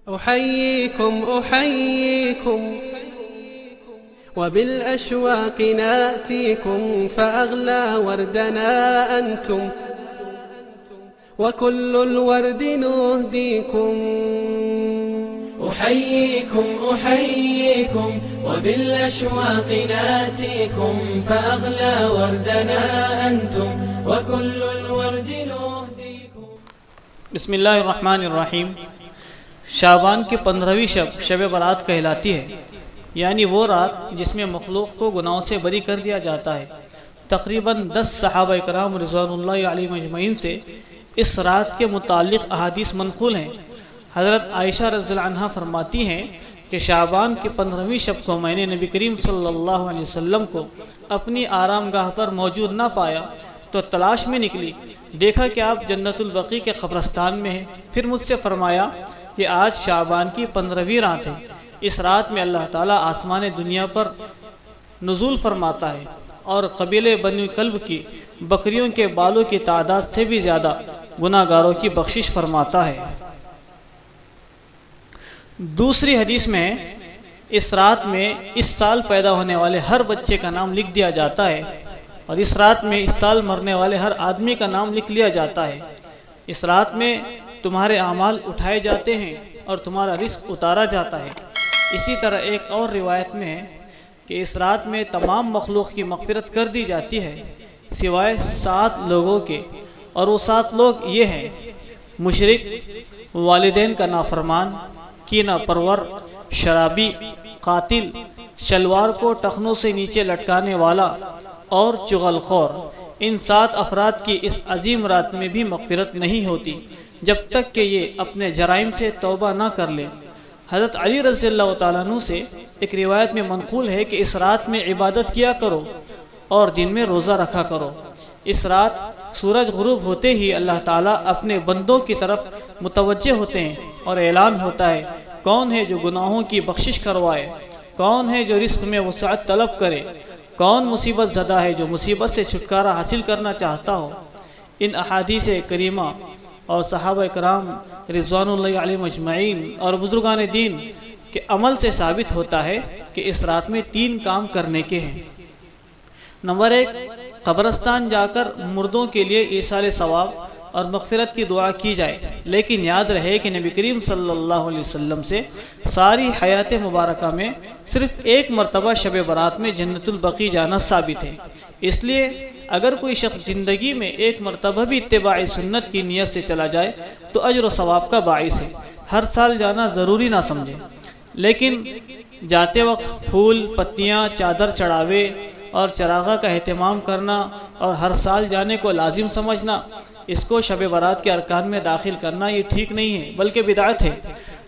أحييكم وبالأشواق ناتيكم فأغلى وردنا أنتم وكل الورد نهديكم. أحييكم وبالأشواق ناتيكم فأغلى وردنا أنتم وكل الورد نهديكم. بسم اللہ الرحمن الرحیم. شعبان کی 15ویں شب برات کہلاتی ہے، یعنی وہ رات جس میں مخلوق کو گناہوں سے بری کر دیا جاتا ہے. تقریباً 10 صحابہ کرام رضوان اللہ علیہم اجمعین سے اس رات کے متعلق احادیث منقول ہیں. حضرت عائشہ رضی اللہ عنہا فرماتی ہیں کہ شعبان کی 15ویں شب کو میں نے نبی کریم صلی اللہ علیہ وسلم کو اپنی آرام گاہ پر موجود نہ پایا تو تلاش میں نکلی. دیکھا کہ آپ جنت البقیع کے قبرستان میں ہیں. پھر مجھ سے فرمایا کہ آج شعبان کی 15ویں رات ہے. اس رات میں اللہ تعالیٰ آسمان دنیا پر نزول فرماتا ہے اور قبیلے بنی کلب کی بکریوں کے بالوں کی تعداد سے بھی زیادہ گناہ گاروں کی بخشش فرماتا ہے. دوسری حدیث میں اس رات میں اس سال پیدا ہونے والے ہر بچے کا نام لکھ دیا جاتا ہے اور اس رات میں اس سال مرنے والے ہر آدمی کا نام لکھ لیا جاتا ہے. اس رات میں تمہارے اعمال اٹھائے جاتے ہیں اور تمہارا رزق اتارا جاتا ہے. اسی طرح ایک اور روایت میں ہے کہ اس رات میں تمام مخلوق کی مغفرت کر دی جاتی ہے سوائے 7 لوگوں کے، اور وہ 7 لوگ یہ ہیں: مشرک، والدین کا نافرمان، کینہ پرور، شرابی، قاتل، شلوار کو ٹخنوں سے نیچے لٹکانے والا اور چغل خور. ان 7 افراد کی اس عظیم رات میں بھی مغفرت نہیں ہوتی جب تک کہ یہ اپنے جرائم سے توبہ نہ کر لے. حضرت علی رضی اللہ تعالیٰ عنہ سے ایک روایت میں منقول ہے کہ اس رات میں عبادت کیا کرو اور دن میں روزہ رکھا کرو. اس رات سورج غروب ہوتے ہی اللہ تعالیٰ اپنے بندوں کی طرف متوجہ ہوتے ہیں اور اعلان ہوتا ہے: کون ہے جو گناہوں کی بخشش کروائے؟ کون ہے جو رزق میں وسعت طلب کرے؟ کون مصیبت زدہ ہے جو مصیبت سے چھٹکارا حاصل کرنا چاہتا ہو؟ ان احادیث کریمہ اور صحابہ کرام رضوان اللہ علیہم اجمعین اور بزرگان دین کے عمل سے ثابت ہوتا ہے کہ اس رات میں 3 کام کرنے کے ہیں. نمبر 1، قبرستان جا کر مردوں کے لیے ایصال ثواب اور مغفرت کی دعا کی جائے. لیکن یاد رہے کہ نبی کریم صلی اللہ علیہ وسلم سے ساری حیات مبارکہ میں صرف 1 مرتبہ شب برات میں جنت البقیع جانا ثابت ہے. اس لیے اگر کوئی شخص زندگی میں 1 مرتبہ بھی اتباع سنت کی نیت سے چلا جائے تو اجر و ثواب کا باعث ہے. ہر سال جانا ضروری نہ سمجھے، لیکن جاتے وقت پھول، پتیاں، چادر چڑھاوے اور چراغاں کا اہتمام کرنا اور ہر سال جانے کو لازم سمجھنا، اس کو شب برات کے ارکان میں داخل کرنا یہ ٹھیک نہیں ہے بلکہ بدعت ہے.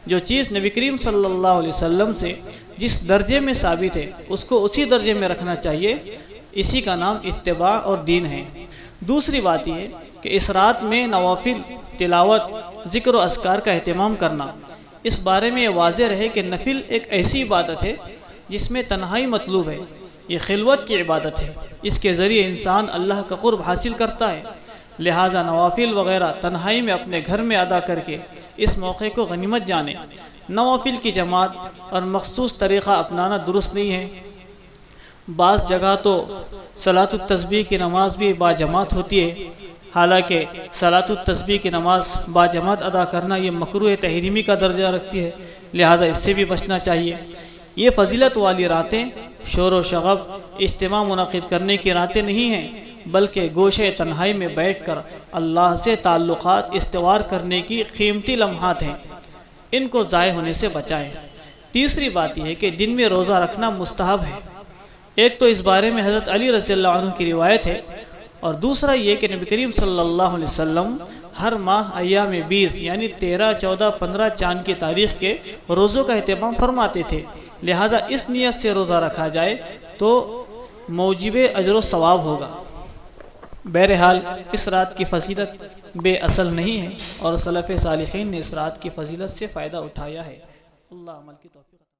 جو چیز نبی کریم صلی اللہ علیہ وسلم سے جس درجے میں ثابت ہے اس کو اسی درجے میں رکھنا چاہیے. اسی کا نام اتباع اور دین ہے. دوسری بات یہ کہ اس رات میں نوافل، تلاوت، ذکر و اذکار کا اہتمام کرنا. اس بارے میں یہ واضح رہے کہ نفل ایک ایسی عبادت ہے جس میں تنہائی مطلوب ہے. یہ خلوت کی عبادت ہے، اس کے ذریعے انسان اللہ کا قرب حاصل کرتا ہے. لہذا نوافل وغیرہ تنہائی میں اپنے گھر میں ادا کر کے اس موقع کو غنیمت جانے. نوافل کی جماعت اور مخصوص طریقہ اپنانا درست نہیں ہے. بعض جگہ تو صلاۃ التسبیح کی نماز بھی باجماعت ہوتی ہے، حالانکہ صلاۃ التسبیح کی نماز باجماعت ادا کرنا یہ مکروہ تحریمی کا درجہ رکھتی ہے. لہذا اس سے بھی بچنا چاہیے. یہ فضیلت والی راتیں شور و شغب، اجتماع منعقد کرنے کی راتیں نہیں ہیں، بلکہ گوشے تنہائی میں بیٹھ کر اللہ سے تعلقات استوار کرنے کی قیمتی لمحات ہیں. ان کو ضائع ہونے سے بچائیں. تیسری بات یہ ہے کہ دن میں روزہ رکھنا مستحب ہے. ایک تو اس بارے میں حضرت علی رضی اللہ عنہ کی روایت ہے، اور دوسرا یہ کہ نبی کریم صلی اللہ علیہ وسلم ہر ماہ ایام 20 یعنی 13، 14، 15 چاند کی تاریخ کے روزوں کا اہتمام فرماتے تھے. لہذا اس نیت سے روزہ رکھا جائے تو موجب اجر و ثواب ہوگا. بہرحال اس رات کی فضیلت بے اصل نہیں ہے اور سلف صالحین نے اس رات کی فضیلت سے فائدہ اٹھایا ہے. اللہ عمل کی توفیق